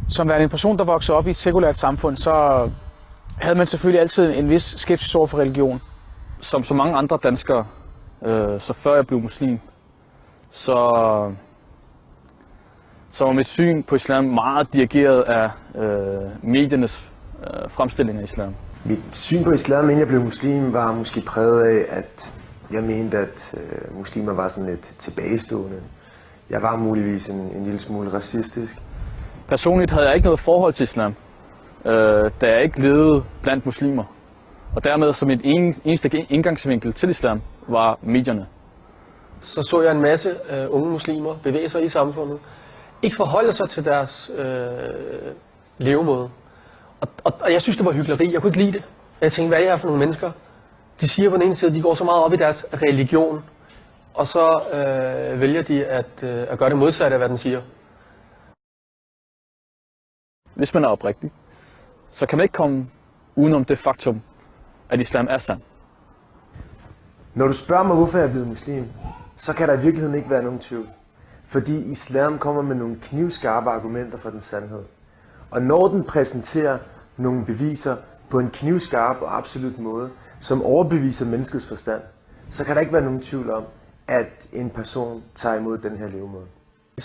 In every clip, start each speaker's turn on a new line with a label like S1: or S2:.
S1: Som værende en person, der voksede op i et sekulært samfund, så havde man selvfølgelig altid en vis skepsis over for religion.
S2: Som så mange andre danskere, så før jeg blev muslim, så var mit syn på islam meget dirigeret af mediernes fremstilling af islam.
S3: Mit syn på islam, inden jeg blev muslim, var måske præget af, at jeg mente, at muslimer var sådan lidt tilbagestående. Jeg var muligvis en lille smule racistisk.
S2: Personligt havde jeg ikke noget forhold til islam, da jeg ikke levede blandt muslimer. Og dermed som mit eneste indgangsvinkel til islam var medierne.
S4: Så jeg en masse unge muslimer bevæge sig i samfundet, ikke forholde sig til deres levemåde. Og jeg synes, det var hykleri. Jeg kunne ikke lide det. Jeg tænkte, hvad er det her for nogle mennesker? De siger på den ene side, de går så meget op i deres religion, og så vælger de at gøre det modsatte af, hvad den siger.
S2: Hvis man er oprigtig, så kan man ikke komme udenom det faktum, at islam er sand.
S3: Når du spørger mig, hvorfor jeg er blevet muslim, så kan der i virkeligheden ikke være nogen tvivl. Fordi islam kommer med nogle knivskarpe argumenter for den sandhed. Og når den præsenterer nogle beviser på en knivskarp og absolut måde, som overbeviser menneskets forstand, så kan der ikke være nogen tvivl om, at en person tager imod den her levemåde.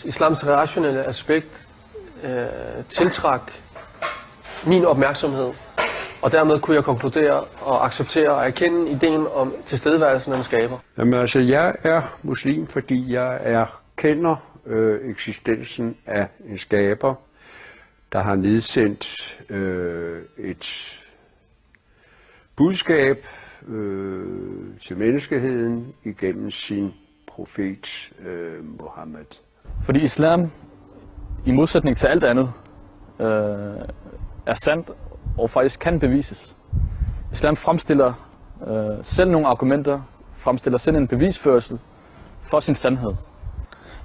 S4: Islams rationelle aspekt tiltrak min opmærksomhed, og dermed kunne jeg konkludere og acceptere og erkende ideen om tilstedeværelsen af en skaber.
S5: Jamen altså, jeg er muslim, fordi jeg erkender eksistensen af en skaber, der har nedsendt et budskab til menneskeheden igennem sin profet Muhammed.
S2: Fordi islam, i modsætning til alt andet, er sandt og faktisk kan bevises. Islam fremstiller selv nogle argumenter, fremstiller selv en bevisførsel for sin sandhed.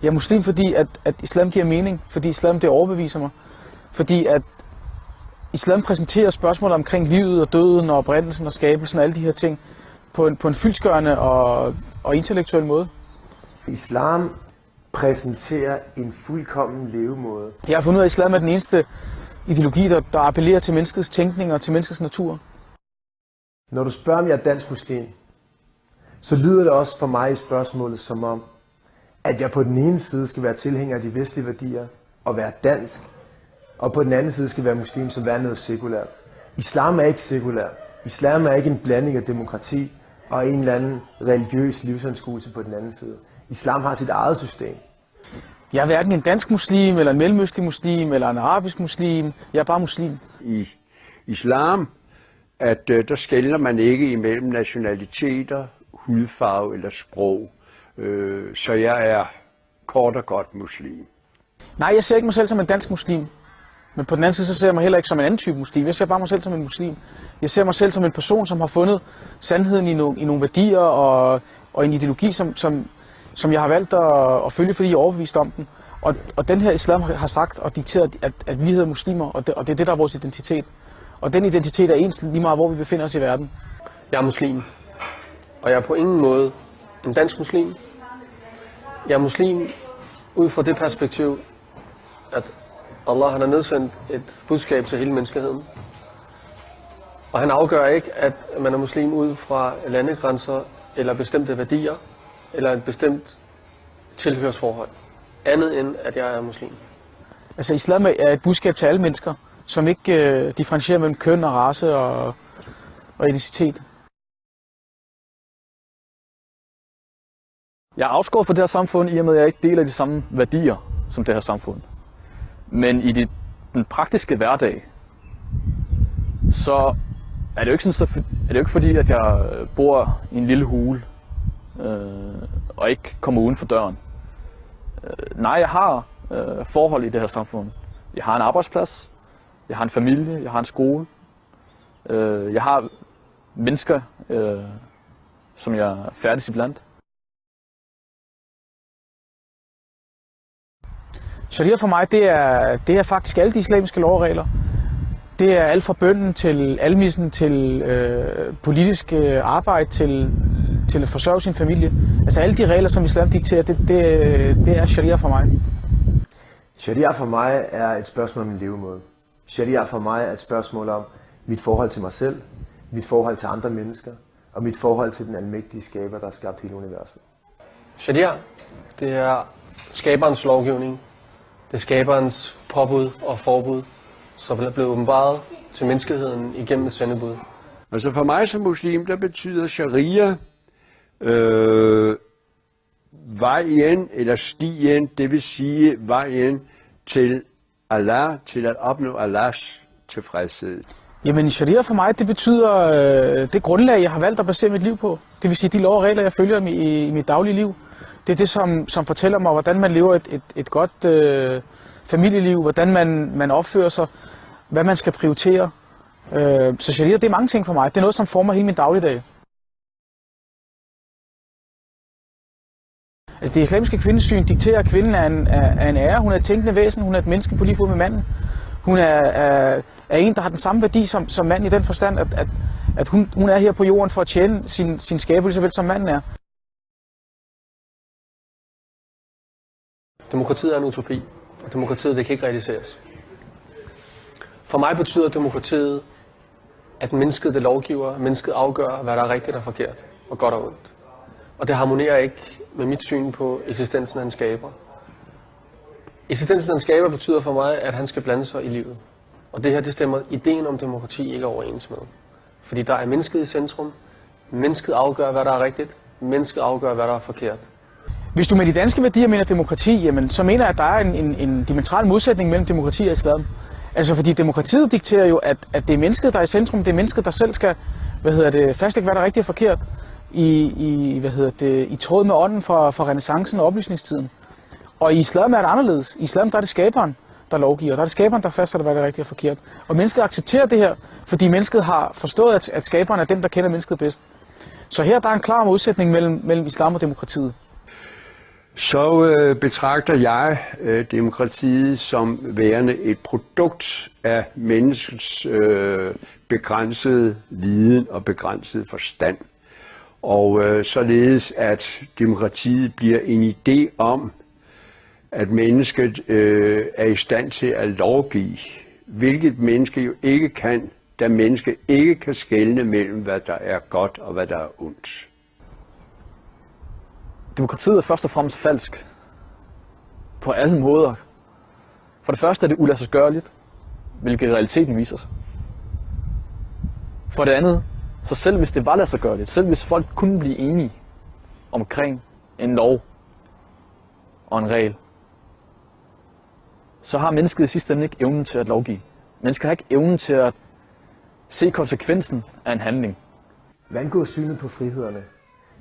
S1: Jeg er muslim, fordi at islam giver mening, fordi islam det overbeviser mig, fordi at islam præsenterer spørgsmål omkring livet og døden og oprindelsen og skabelsen og alle de her ting på en fyldestgørende og intellektuel måde.
S3: Islam præsenterer en fuldkommen levemåde.
S1: Jeg har fundet ud af, at islam er den eneste ideologi, der appellerer til menneskets tænkning og til menneskets natur.
S3: Når du spørger, om jeg er dansk muslim, så lyder det også for mig i spørgsmålet som om, at jeg på den ene side skal være tilhænger af de vestlige værdier og være dansk, og på den anden side skal være muslim som være noget sekulært. Islam er ikke sekulær. Islam er ikke en blanding af demokrati og en eller anden religiøs livsanskuelse på den anden side. Islam har sit eget system.
S1: Jeg er hverken en dansk muslim, eller en mellemøstlig muslim, eller en arabisk muslim. Jeg er bare muslim.
S5: I islam, at der skelner man ikke imellem nationaliteter, hudfarve eller sprog. Så jeg er kort og godt muslim.
S1: Nej, jeg ser ikke mig selv som en dansk muslim. Men på den anden side, så ser jeg mig heller ikke som en anden type muslim. Jeg ser bare mig selv som en muslim. Jeg ser mig selv som en person, som har fundet sandheden i nogle værdier og en ideologi, som jeg har valgt at følge, fordi jeg er overbevist om den. Og den her islam har sagt og dikteret, at vi hedder muslimer, og det er det, der er vores identitet. Og den identitet er ens lige meget, hvor vi befinder os i verden.
S4: Jeg er muslim, og jeg er på ingen måde en dansk muslim. Jeg er muslim ud fra det perspektiv, at Allah han har nedsendt et budskab til hele menneskeheden. Og han afgør ikke, at man er muslim ud fra landegrænser eller bestemte værdier eller et bestemt tilhørsforhold. Andet end, at jeg er muslim.
S1: Altså islam er et budskab til alle mennesker, som ikke differentierer mellem køn og race og etnicitet.
S2: Jeg er afskåret fra det her samfund, i og med at jeg ikke deler de samme værdier som det her samfund. Men i den praktiske hverdag, så er det jo ikke fordi, at jeg bor i en lille hule og ikke kommer uden for døren. Nej, jeg har forhold i det her samfund. Jeg har en arbejdsplads, jeg har en familie, jeg har en skole. Jeg har mennesker, som jeg færdes iblandt.
S1: Sharia for mig, det er faktisk alle de islamiske lovregler. Det er alt fra bønnen til almissen, til politisk arbejde, til at forsørge sin familie. Altså alle de regler, som islam dikterer, det er sharia for mig.
S3: Sharia for mig er et spørgsmål om min levemåde. Sharia for mig er et spørgsmål om mit forhold til mig selv, mit forhold til andre mennesker og mit forhold til den almægtige skaber, der har skabt hele universet.
S4: Sharia, det er skaberens lovgivning. Det er skaberens påbud og forbud, som er blevet åbenbaret til menneskeheden igennem et sendebud.
S5: Altså for mig som muslim, der betyder sharia vejen eller stien, det vil sige vejen til Allah, til at opnå Allahs tilfredshed.
S1: Jamen sharia for mig, det betyder det grundlag, jeg har valgt at basere mit liv på. Det vil sige de lov og regler, jeg følger i mit daglige liv. Det er det, som fortæller mig, hvordan man lever et godt familieliv, hvordan man opfører sig, hvad man skal prioritere. Så sharia, det er mange ting for mig. Det er noget, som former hele min dagligdag. Altså det islamiske kvindesyn dikterer, at kvinden er en ære. Hun er et tænkende væsen. Hun er et menneske på lige fod med manden. Hun er en, der har den samme værdi som manden i den forstand, at hun er her på jorden for at tjene sin skaber lige så vel som manden er.
S4: Demokratiet er en utopi, og demokratiet det kan ikke realiseres. For mig betyder demokratiet, at mennesket det lovgiver, mennesket afgør, hvad der er rigtigt og forkert, og godt og ondt. Og det harmonerer ikke med mit syn på eksistensen af en skaber. Eksistensen af en skaber betyder for mig, at han skal blande sig i livet. Og det her, det stemmer ideen om demokrati ikke overens med. Fordi der er mennesket i centrum. Mennesket afgør, hvad der er rigtigt. Mennesket afgør, hvad der er forkert.
S1: Hvis du med de danske værdier mener demokrati, jamen, så mener jeg, at der er en diametral modsætning mellem demokrati og islam. Altså fordi demokratiet dikterer jo, at det er mennesket, der er i centrum. Det er mennesket, der selv skal fastlægge, hvad der er rigtigt og forkert. I tråd med ånden fra renæssancen og oplysningstiden. Og i islam er det anderledes. I islam der er det skaberen, der lovgiver. Der er det skaberen, der fastsætter, hvad der er rigtigt og forkert. Og mennesket accepterer det her, fordi mennesket har forstået, at skaberen er den, der kender mennesket bedst. Så her der er en klar modsætning mellem islam og demokratiet.
S5: Så betragter jeg demokratiet som værende et produkt af menneskets begrænsede viden og begrænsede forstand. Og således at demokratiet bliver en idé om, at mennesket er i stand til at lovgive, hvilket menneske jo ikke kan, da mennesket ikke kan skelne mellem, hvad der er godt og hvad der er ondt.
S2: Demokratiet er først og fremmest falsk. På alle måder. For det første er det uladsiggørligt, hvilket realiteten viser sig. For det andet, så selv hvis det var ladsiggørligt, selv hvis folk kunne blive enige omkring en lov og en regel, så har mennesket i sidste ende ikke evnen til at lovgive. Mennesket har ikke evnen til at se konsekvensen af en handling.
S3: Hvad angår synet på frihederne,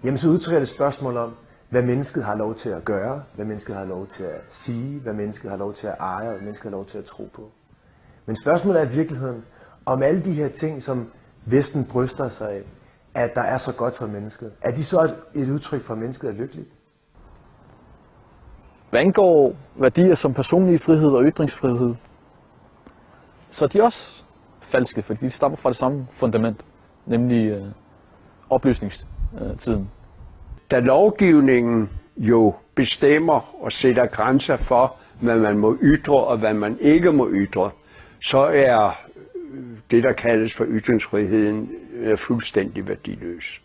S3: jamen så udtrykker det spørgsmål om, hvad mennesket har lov til at gøre, hvad mennesket har lov til at sige, hvad mennesket har lov til at eje, og hvad mennesket har lov til at tro på. Men spørgsmålet er i virkeligheden, om alle de her ting, som Vesten bryster sig af, at der er så godt for mennesket, er de så et udtryk for, at mennesket er lykkeligt?
S2: Hvad angår værdier som personlig frihed og ytringsfrihed, så er de også falske, fordi de stammer fra det samme fundament, nemlig oplysningstiden.
S5: Da lovgivningen jo bestemmer og sætter grænser for, hvad man må ytre og hvad man ikke må ytre, så er det, der kaldes for ytringsfriheden, fuldstændig værdiløs.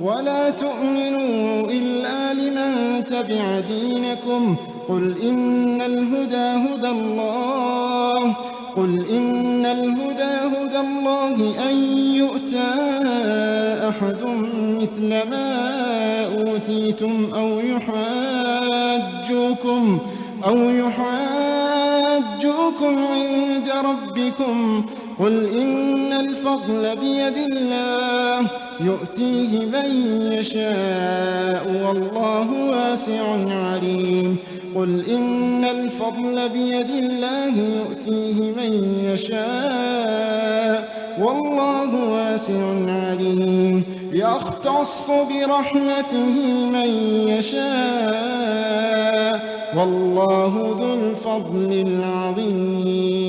S6: ولا تؤمنوا إلا لمن تبع دينكم قل إن الهدى هدى الله أن يؤتى أحد مثل ما أوتيتم أو يحاجوكم عند ربكم قل إن الفضل بيد الله يؤتيه من يشاء والله واسع عليم قل إن الفضل بيد الله يؤتيه من يشاء والله واسع عليم يختص برحمته من يشاء والله ذو الفضل العظيم